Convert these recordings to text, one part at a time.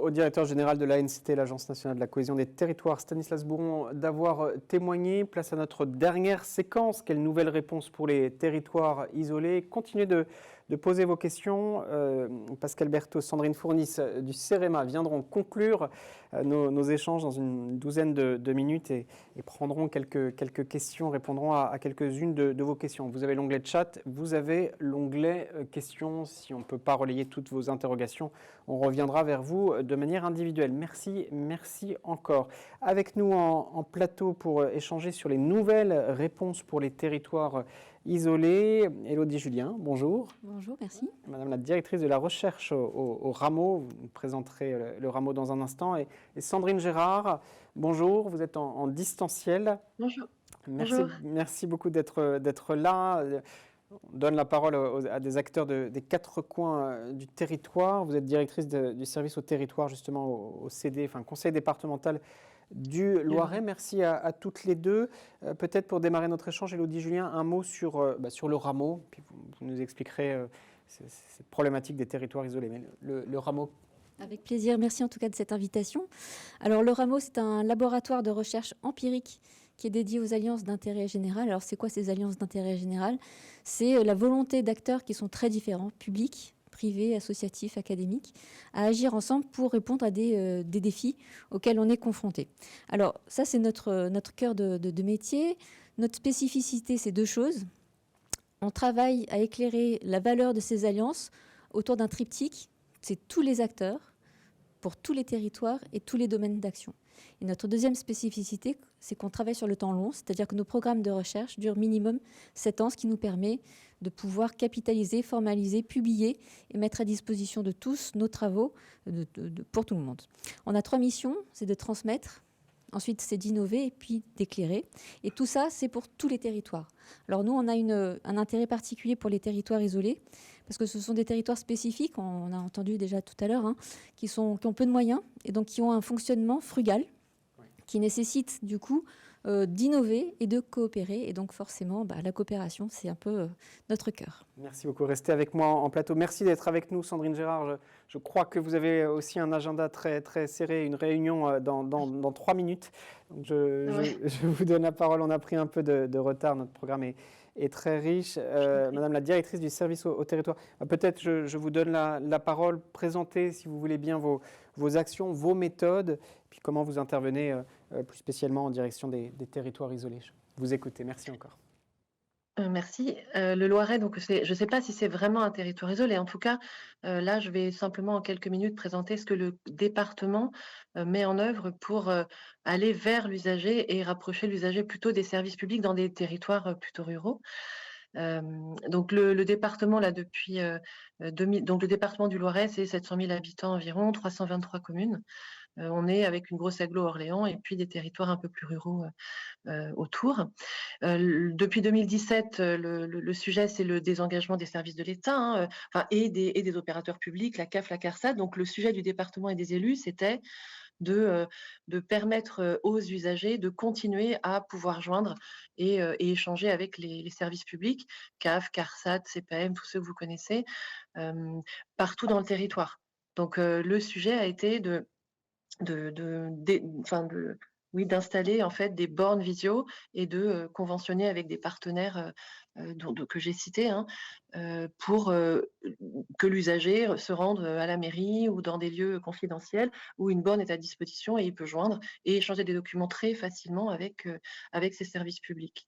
au directeur général de l'ANCT, l'Agence nationale de la cohésion des territoires, Stanislas Bouron, d'avoir témoigné. Place à notre dernière séquence. Quelle nouvelle réponse pour les territoires isolés? Continuez de poser vos questions. Pascal Berthaud, Sandrine Fournis du CEREMA viendront conclure nos échanges dans une douzaine de minutes et prendront quelques questions, répondront à quelques-unes de vos questions. Vous avez l'onglet chat, vous avez l'onglet questions. Si on ne peut pas relayer toutes vos interrogations, on reviendra vers vous de manière individuelle. Merci encore. Avec nous en plateau pour échanger sur les nouvelles réponses pour les territoires isolés, Élodie Julien, bonjour. Bonjour, merci. Madame la directrice de la recherche au Rameau, vous présenterez le Rameau dans un instant. Et Sandrine Gérard, bonjour, vous êtes en distanciel. Bonjour. Merci beaucoup d'être là. On donne la parole à des acteurs des quatre coins du territoire. Vous êtes directrice du service au territoire, justement, au CD, enfin, conseil départemental du Loiret. Merci à toutes les deux. Peut-être pour démarrer notre échange, Élodie Julien, un mot sur le Rameau, puis vous nous expliquerez cette problématique des territoires isolés. Mais le Rameau. Avec plaisir, merci en tout cas de cette invitation. Alors le Rameau, c'est un laboratoire de recherche empirique qui est dédié aux alliances d'intérêt général. Alors c'est quoi ces alliances d'intérêt général? C'est la volonté d'acteurs qui sont très différents, publics, privés, associatifs, académiques, à agir ensemble pour répondre à des défis auxquels on est confronté. Alors ça, c'est notre cœur de métier. Notre spécificité, c'est deux choses. On travaille à éclairer la valeur de ces alliances autour d'un triptyque. C'est tous les acteurs, pour tous les territoires et tous les domaines d'action. Et notre deuxième spécificité, c'est qu'on travaille sur le temps long, c'est-à-dire que nos programmes de recherche durent minimum 7 ans, ce qui nous permet de pouvoir capitaliser, formaliser, publier et mettre à disposition de tous nos travaux pour tout le monde. On a 3 missions, c'est de transmettre, ensuite c'est d'innover et puis d'éclairer. Et tout ça, c'est pour tous les territoires. Alors nous, on a un intérêt particulier pour les territoires isolés, parce que ce sont des territoires spécifiques, on a entendu déjà tout à l'heure, qui ont peu de moyens et donc qui ont un fonctionnement frugal, qui nécessite du coup d'innover et de coopérer. Et donc forcément, la coopération, c'est un peu notre cœur. Merci beaucoup. Restez avec moi en plateau. Merci d'être avec nous, Sandrine Gérard. Je crois que vous avez aussi un agenda très, très serré, une réunion dans 3 minutes. Donc je vous donne la parole. On a pris un peu de retard. Notre programme est très riche. Madame la directrice du service au territoire, peut-être je vous donne la parole. Présentez, si vous voulez bien, vos actions, vos méthodes, puis comment vous intervenez plus spécialement en direction des territoires isolés. Vous écoutez. Merci encore. Merci. Le Loiret, donc je ne sais pas si c'est vraiment un territoire isolé. En tout cas, là, je vais simplement en quelques minutes présenter ce que le département met en œuvre pour aller vers l'usager et rapprocher l'usager plutôt des services publics dans des territoires plutôt ruraux. Donc le département là depuis 2000, donc le département du Loiret, c'est 700 000 habitants environ, 323 communes. On est avec une grosse agglo Orléans et puis des territoires un peu plus ruraux autour. Depuis 2017, le sujet, c'est le désengagement des services de l'État et des opérateurs publics, la CAF, la CARSAT. Donc, le sujet du département et des élus, c'était de permettre aux usagers de continuer à pouvoir joindre et échanger avec les services publics, CAF, CARSAT, CPM, tous ceux que vous connaissez, partout dans le territoire. Donc, le sujet a été d'installer en fait des bornes visio et de conventionner avec des partenaires que j'ai cités pour que l'usager se rende à la mairie ou dans des lieux confidentiels où une borne est à disposition et il peut joindre et échanger des documents très facilement avec ces services publics.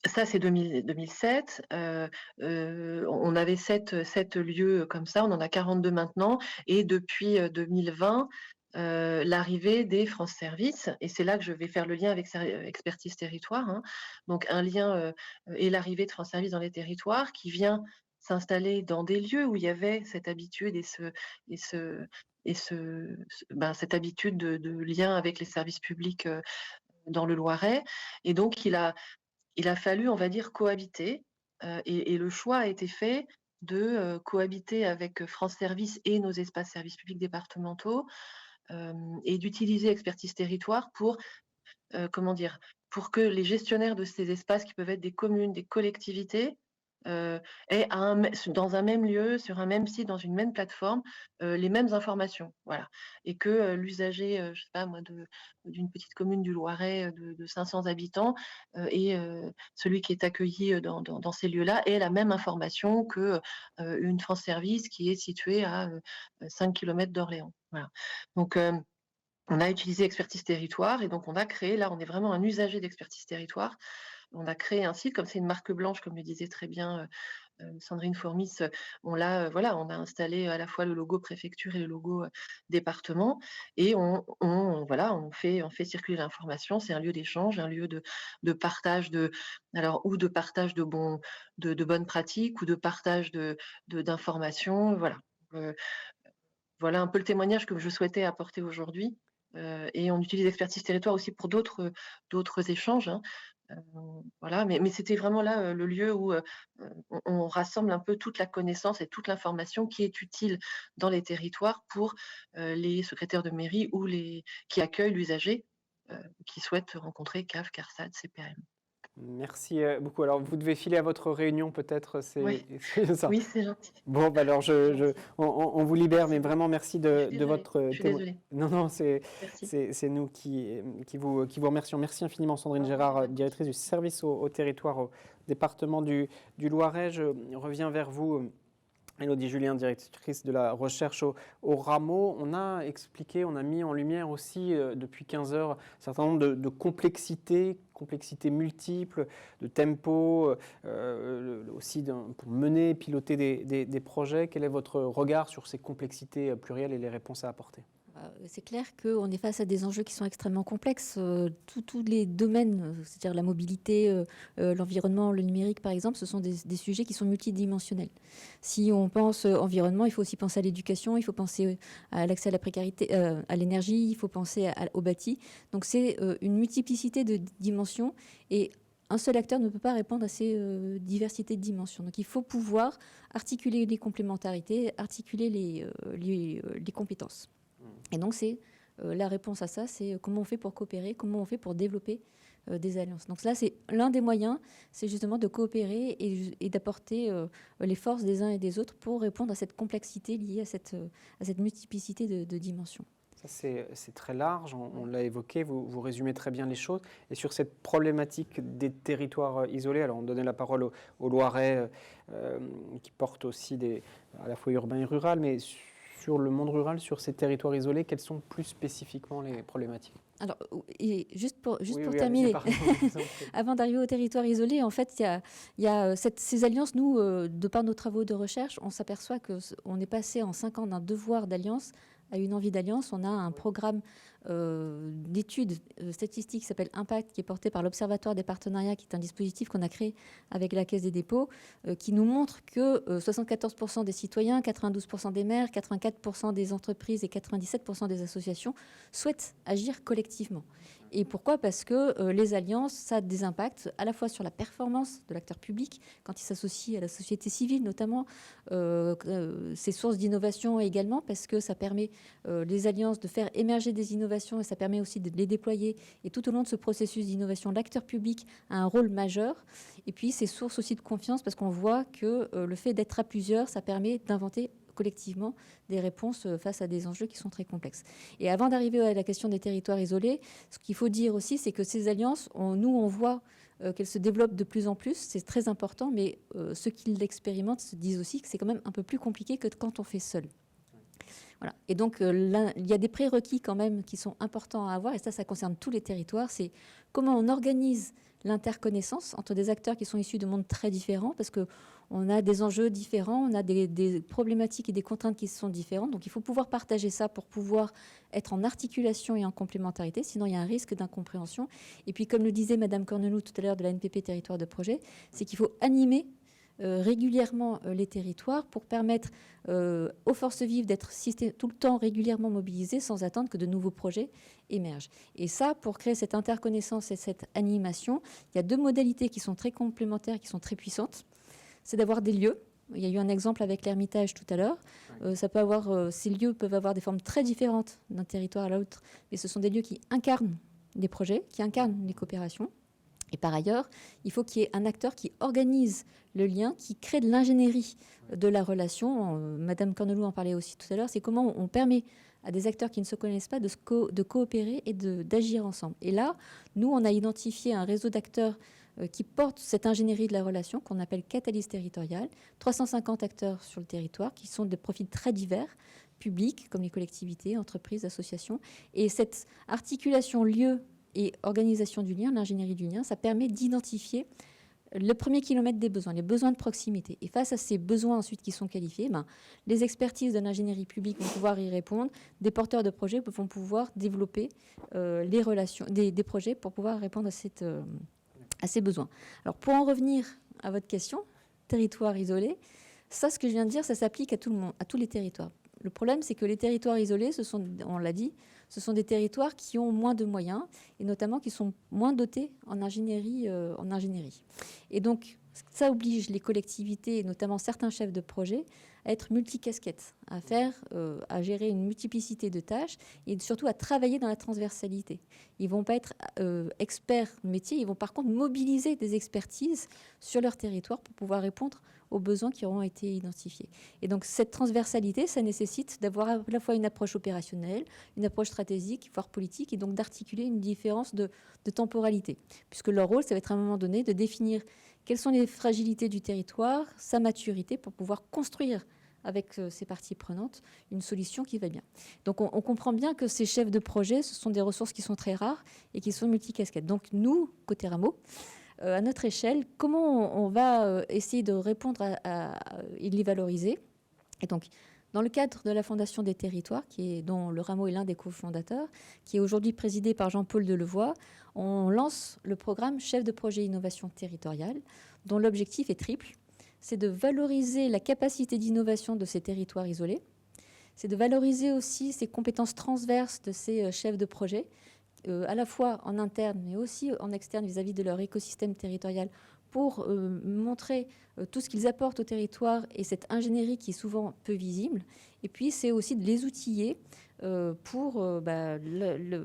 Ça, c'est 2007. On avait 7 lieux comme ça. On en a 42 maintenant. Et depuis 2020, l'arrivée des France Services, et c'est là que je vais faire le lien avec Expertise Territoire. Donc, un lien et l'arrivée de France Services dans les territoires qui vient s'installer dans des lieux où il y avait cette habitude cette habitude de lien avec les services publics dans le Loiret. Et donc, il a fallu, on va dire, cohabiter et le choix a été fait de cohabiter avec France Services et nos espaces services publics départementaux et d'utiliser Expertise Territoire pour que les gestionnaires de ces espaces qui peuvent être des communes, des collectivités, ait dans un même lieu, sur un même site, dans une même plateforme, les mêmes informations. Voilà. Et que l'usager, je sais pas moi, d'une petite commune du Loiret de 500 habitants et celui qui est accueilli dans ces lieux-là ait la même information que une France Service qui est située à 5 km d'Orléans. Voilà. Donc, on a utilisé Expertise Territoire et donc on a créé, là, on est vraiment un usager d'Expertise Territoire. On a créé un site, comme c'est une marque blanche, comme le disait très bien Sandrine Fourmis, on l'a, voilà, on a installé à la fois le logo préfecture et le logo département et voilà, on fait circuler l'information. C'est un lieu d'échange, un lieu de partage ou de partage de bonnes pratiques ou de partage d'informations, voilà. Euh, voilà un peu le témoignage que je souhaitais apporter aujourd'hui. Et on utilise Expertise Territoire aussi pour d'autres échanges, hein. Voilà, mais c'était vraiment là le lieu où on rassemble un peu toute la connaissance et toute l'information qui est utile dans les territoires pour les secrétaires de mairie ou qui accueillent l'usager qui souhaite rencontrer CAF, CARSAT, CPAM. Merci beaucoup. Alors, vous devez filer à votre réunion, peut-être, Oui, c'est ça. oui, c'est gentil. Bon, bah alors, on vous libère, mais vraiment, merci Je suis de votre je suis désolée. Non, non, Merci. c'est nous qui vous remercions. Merci infiniment, Sandrine Au revoir, Gérard, madame. directrice du service au territoire au département du Loiret. Je reviens vers vous. Élodie Julien, directrice de la recherche au Rameau. On a expliqué, on a mis en lumière aussi depuis 15 heures un certain nombre de complexités multiples, de tempo, aussi pour mener, piloter des projets. Quel est votre regard sur ces complexités plurielles et les réponses à apporter ? C'est clair qu'on est face à des enjeux qui sont extrêmement complexes. Tous les domaines, c'est-à-dire la mobilité, l'environnement, le numérique par exemple, ce sont des sujets qui sont multidimensionnels. Si on pense environnement, il faut aussi penser à l'éducation, il faut penser à l'accès à la précarité, à l'énergie, il faut penser au bâti. Donc c'est une multiplicité de dimensions et un seul acteur ne peut pas répondre à ces diversités de dimensions. Donc il faut pouvoir articuler les complémentarités, articuler les compétences. Et donc, c'est la réponse à ça, c'est comment on fait pour coopérer, comment on fait pour développer des alliances. Donc là, c'est l'un des moyens, c'est justement de coopérer et d'apporter les forces des uns et des autres pour répondre à cette complexité liée à cette multiplicité de dimensions. Ça, c'est très large, on l'a évoqué, vous résumez très bien les choses. Et sur cette problématique des territoires isolés, alors on donnait la parole au Loiret, qui porte aussi à la fois urbain et rural, mais sur le monde rural, sur ces territoires isolés, quelles sont plus spécifiquement les problématiques ? Alors, et juste pour Oui, terminer, avant d'arriver au territoire isolé, en fait, il y a ces alliances. Nous, de par nos travaux de recherche, on s'aperçoit qu'on est passé en 5 ans d'un devoir d'alliance à une envie d'alliance. On a un programme d'études statistiques qui s'appelle Impact, qui est porté par l'Observatoire des partenariats, qui est un dispositif qu'on a créé avec la Caisse des dépôts, qui nous montre que 74% des citoyens, 92% des maires, 84% des entreprises et 97% des associations souhaitent agir collectivement. Et pourquoi ? Parce que les alliances, ça a des impacts à la fois sur la performance de l'acteur public, quand il s'associe à la société civile notamment, ses sources d'innovation également, parce que ça permet les alliances de faire émerger des innovations et ça permet aussi de les déployer. Et tout au long de ce processus d'innovation, l'acteur public a un rôle majeur. Et puis, c'est source aussi de confiance, parce qu'on voit que le fait d'être à plusieurs, ça permet d'inventer collectivement des réponses face à des enjeux qui sont très complexes. Et avant d'arriver à la question des territoires isolés, ce qu'il faut dire aussi, c'est que ces alliances, on voit qu'elles se développent de plus en plus, c'est très important, mais ceux qui l'expérimentent se disent aussi que c'est quand même un peu plus compliqué que quand on fait seul. Voilà. Et donc, il y a des prérequis quand même qui sont importants à avoir, et ça concerne tous les territoires, c'est comment on organise l'interconnaissance entre des acteurs qui sont issus de mondes très différents, parce qu'on a des enjeux différents, on a des problématiques et des contraintes qui sont différentes. Donc, il faut pouvoir partager ça pour pouvoir être en articulation et en complémentarité. Sinon, il y a un risque d'incompréhension. Et puis, comme le disait Madame Corneloup tout à l'heure de la NPP Territoire de Projet, c'est qu'il faut animer régulièrement les territoires pour permettre aux forces vives d'être tout le temps régulièrement mobilisées sans attendre que de nouveaux projets émergent. Et ça, pour créer cette interconnaissance et cette animation, il y a 2 modalités qui sont très complémentaires, qui sont très puissantes. C'est d'avoir des lieux. Il y a eu un exemple avec l'Ermitage tout à l'heure. Ces lieux peuvent avoir des formes très différentes d'un territoire à l'autre, mais ce sont des lieux qui incarnent des projets, qui incarnent les coopérations. Et par ailleurs, il faut qu'il y ait un acteur qui organise le lien, qui crée de l'ingénierie de la relation. Madame Cornelou en parlait aussi tout à l'heure, c'est comment on permet à des acteurs qui ne se connaissent pas de coopérer et d'agir ensemble. Et là, nous, on a identifié un réseau d'acteurs qui portent cette ingénierie de la relation qu'on appelle Catalyse territoriale, 350 acteurs sur le territoire qui sont de profils très divers, publics comme les collectivités, entreprises, associations. Et cette articulation lieu et organisation du lien, l'ingénierie du lien, ça permet d'identifier le premier kilomètre des besoins, les besoins de proximité. Et face à ces besoins ensuite qui sont qualifiés, les expertises de l'ingénierie publique vont pouvoir y répondre. Des porteurs de projets vont pouvoir développer les relations, des projets pour pouvoir répondre à ces besoins. Alors pour en revenir à votre question, territoire isolé, ça, ce que je viens de dire, ça s'applique à tout le monde, à tous les territoires. Le problème, c'est que les territoires isolés, on l'a dit, ce sont des territoires qui ont moins de moyens et notamment qui sont moins dotés en ingénierie. Et donc, ça oblige les collectivités, et notamment certains chefs de projet, à être multicasquettes, à gérer une multiplicité de tâches et surtout à travailler dans la transversalité. Ils ne vont pas être experts métiers, ils vont par contre mobiliser des expertises sur leur territoire pour pouvoir répondre aux besoins qui auront été identifiés. Et donc cette transversalité, ça nécessite d'avoir à la fois une approche opérationnelle, une approche stratégique, voire politique, et donc d'articuler une différence de temporalité. Puisque leur rôle, ça va être à un moment donné de définir quelles sont les fragilités du territoire, sa maturité, pour pouvoir construire avec ces parties prenantes une solution qui va bien. Donc on comprend bien que ces chefs de projet, ce sont des ressources qui sont très rares et qui sont multicasquettes. Donc nous, côté Rameau, à notre échelle, comment on va essayer de répondre et de les valoriser. Et donc, dans le cadre de la Fondation des territoires, dont le Rameau est l'un des cofondateurs, qui est aujourd'hui présidé par Jean-Paul Delevoye, on lance le programme Chef de projet innovation territoriale, dont l'objectif est triple. C'est de valoriser la capacité d'innovation de ces territoires isolés. C'est de valoriser aussi ces compétences transverses de ces chefs de projet, à la fois en interne, mais aussi en externe vis-à-vis de leur écosystème territorial, pour montrer tout ce qu'ils apportent au territoire et cette ingénierie qui est souvent peu visible. Et puis, c'est aussi de les outiller pour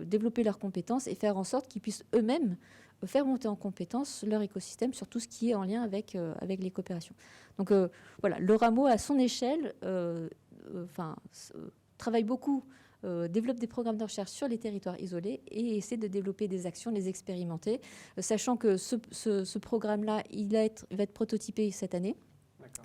développer leurs compétences et faire en sorte qu'ils puissent eux-mêmes faire monter en compétence leur écosystème sur tout ce qui est en lien avec les coopérations. Donc voilà, le Rameau, à son échelle, travaille beaucoup, développe des programmes de recherche sur les territoires isolés et essaie de développer des actions, les expérimenter, sachant que ce programme-là, il va être prototypé cette année,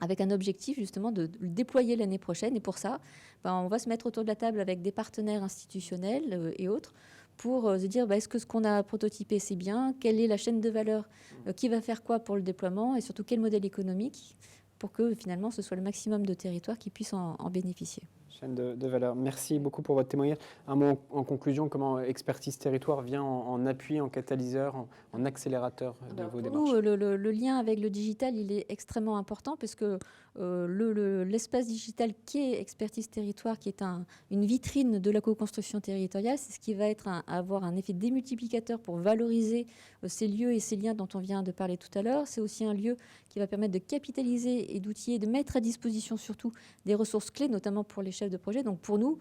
avec un objectif justement de le déployer l'année prochaine. Et pour ça, on va se mettre autour de la table avec des partenaires institutionnels et autres pour se dire est-ce que ce qu'on a prototypé, c'est bien, quelle est la chaîne de valeur, qui va faire quoi pour le déploiement et surtout quel modèle économique pour que finalement ce soit le maximum de territoires qui puissent en bénéficier. Chaîne de valeur. Merci beaucoup pour votre témoignage. Un mot en conclusion, comment Expertise Territoire vient en appui, en catalyseur, en accélérateur de vos démarches? Pour nous, le lien avec le digital, il est extrêmement important parce que l'espace digital qui est Expertise Territoire, qui est une vitrine de la co-construction territoriale, c'est ce qui va avoir un effet démultiplicateur pour valoriser ces lieux et ces liens dont on vient de parler tout à l'heure. C'est aussi un lieu qui va permettre de capitaliser et d'outiller, de mettre à disposition surtout des ressources clés, notamment pour les chefs de projet. Donc pour nous,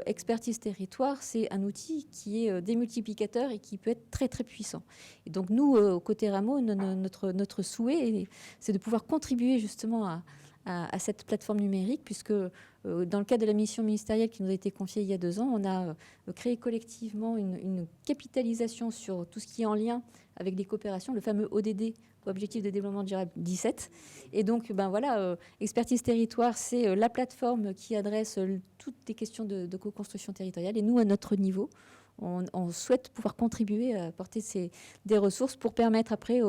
Expertise Territoire, c'est un outil qui est démultiplicateur et qui peut être très très puissant. Et donc nous, côté Rameau, notre souhait, c'est de pouvoir contribuer justement à cette plateforme numérique, puisque dans le cadre de la mission ministérielle qui nous a été confiée il y a 2 ans, on a créé collectivement une capitalisation sur tout ce qui est en lien avec les coopérations, le fameux ODD, Objectif de développement durable 17. Et donc, Expertise Territoire, c'est la plateforme qui adresse toutes les questions de co-construction territoriale. Et nous, à notre niveau, on souhaite pouvoir contribuer à apporter des ressources pour permettre après,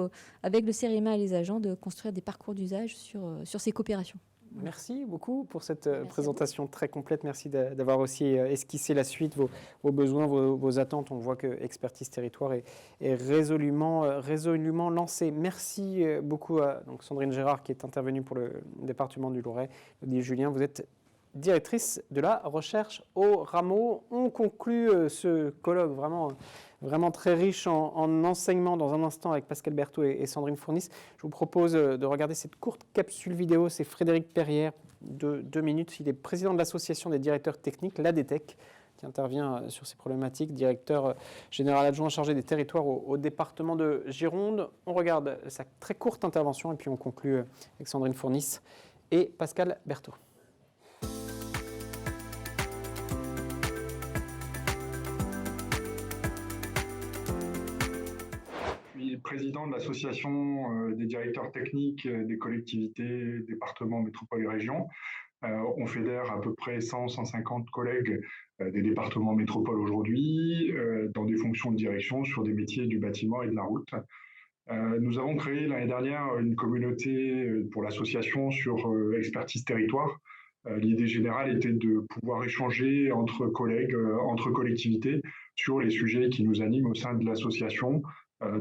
avec le CEREMA et les agents, de construire des parcours d'usage sur ces coopérations. Merci beaucoup pour cette présentation très complète. Merci d'avoir aussi esquissé la suite, vos besoins, vos attentes. On voit que Expertise Territoire est résolument lancée. Merci beaucoup à Sandrine Gérard qui est intervenue pour le département du Loiret. Julien, vous êtes directrice de la recherche au Rameau. On conclut ce colloque vraiment très riche en enseignements dans un instant avec Pascal Berthaud et Sandrine Fournis. Je vous propose de regarder cette courte capsule vidéo. C'est Frédéric Perrière, de 2 minutes. Il est président de l'association des directeurs techniques, l'ADTEC. qui intervient sur ces problématiques, directeur général adjoint chargé des territoires au département de Gironde. On regarde sa très courte intervention et puis on conclut avec Sandrine Fournis et Pascal Berthaud. Je suis président de l'association des directeurs techniques des collectivités, départements, métropoles et régions. On fédère à peu près 100-150 collègues des départements métropoles aujourd'hui dans des fonctions de direction sur des métiers du bâtiment et de la route. Nous avons créé l'année dernière une communauté pour l'association sur expertise territoire. L'idée générale était de pouvoir échanger entre collègues, entre collectivités sur les sujets qui nous animent au sein de l'association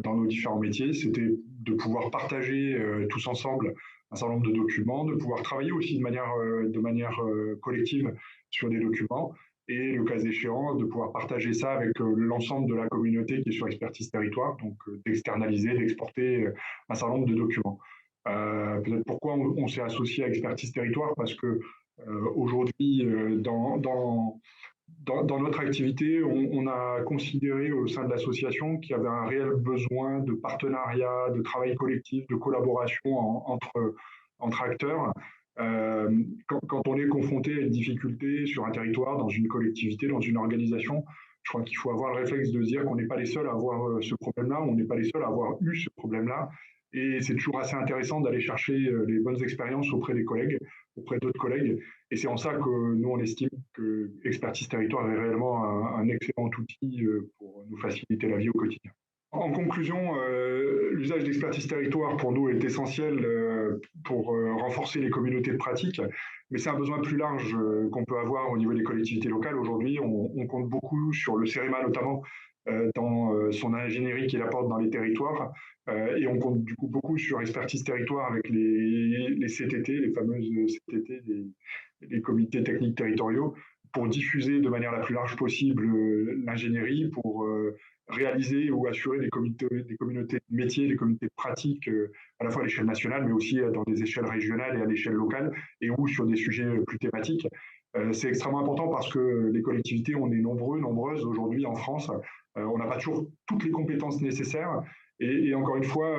dans nos différents métiers. C'était de pouvoir partager tous ensemble un certain nombre de documents, de pouvoir travailler aussi de manière collective sur des documents et, le cas échéant, de pouvoir partager ça avec l'ensemble de la communauté qui est sur expertise territoire, donc d'externaliser, d'exporter un certain nombre de documents. Peut-être pourquoi on s'est associé à expertise territoire, parce que aujourd'hui, dans notre activité, on a considéré au sein de l'association qu'il y avait un réel besoin de partenariat, de travail collectif, de collaboration entre acteurs. Quand on est confronté à une difficulté sur un territoire, dans une collectivité, dans une organisation, je crois qu'il faut avoir le réflexe de se dire qu'on n'est pas les seuls à avoir ce problème-là, on n'est pas les seuls à avoir eu ce problème-là. Et c'est toujours assez intéressant d'aller chercher les bonnes expériences auprès des collègues, auprès d'autres collègues. Et c'est en ça que nous, on estime que Expertise Territoire est réellement un excellent outil pour nous faciliter la vie au quotidien. En conclusion, l'usage d'Expertise Territoire pour nous est essentiel pour renforcer les communautés de pratique, mais c'est un besoin plus large qu'on peut avoir au niveau des collectivités locales. Aujourd'hui, on compte beaucoup sur le CEREMA notamment, dans son ingénierie qu'il apporte dans les territoires, et on compte du coup beaucoup sur Expertise Territoire avec les CTT, les fameuses CTT, les comités techniques territoriaux, pour diffuser de manière la plus large possible l'ingénierie, pour réaliser ou assurer des communautés de métiers, des communautés de pratique, à la fois à l'échelle nationale, mais aussi dans des échelles régionales et à l'échelle locale, et ou sur des sujets plus thématiques. C'est extrêmement important parce que les collectivités, on est nombreuses aujourd'hui en France. On n'a pas toujours toutes les compétences nécessaires. Et encore une fois,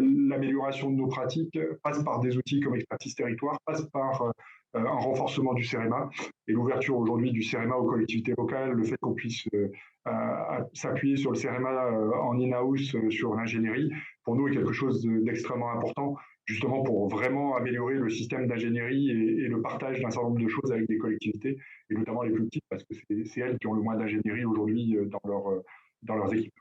l'amélioration de nos pratiques passe par des outils comme Expertise Territoire, passe par un renforcement du CEREMA. Et l'ouverture aujourd'hui du CEREMA aux collectivités locales, le fait qu'on puisse s'appuyer sur le CEREMA en in-house sur l'ingénierie, pour nous est quelque chose d'extrêmement important, justement pour vraiment améliorer le système d'ingénierie et le partage d'un certain nombre de choses avec des collectivités, et notamment les plus petites, parce que c'est elles qui ont le moins d'ingénierie aujourd'hui dans leurs équipes.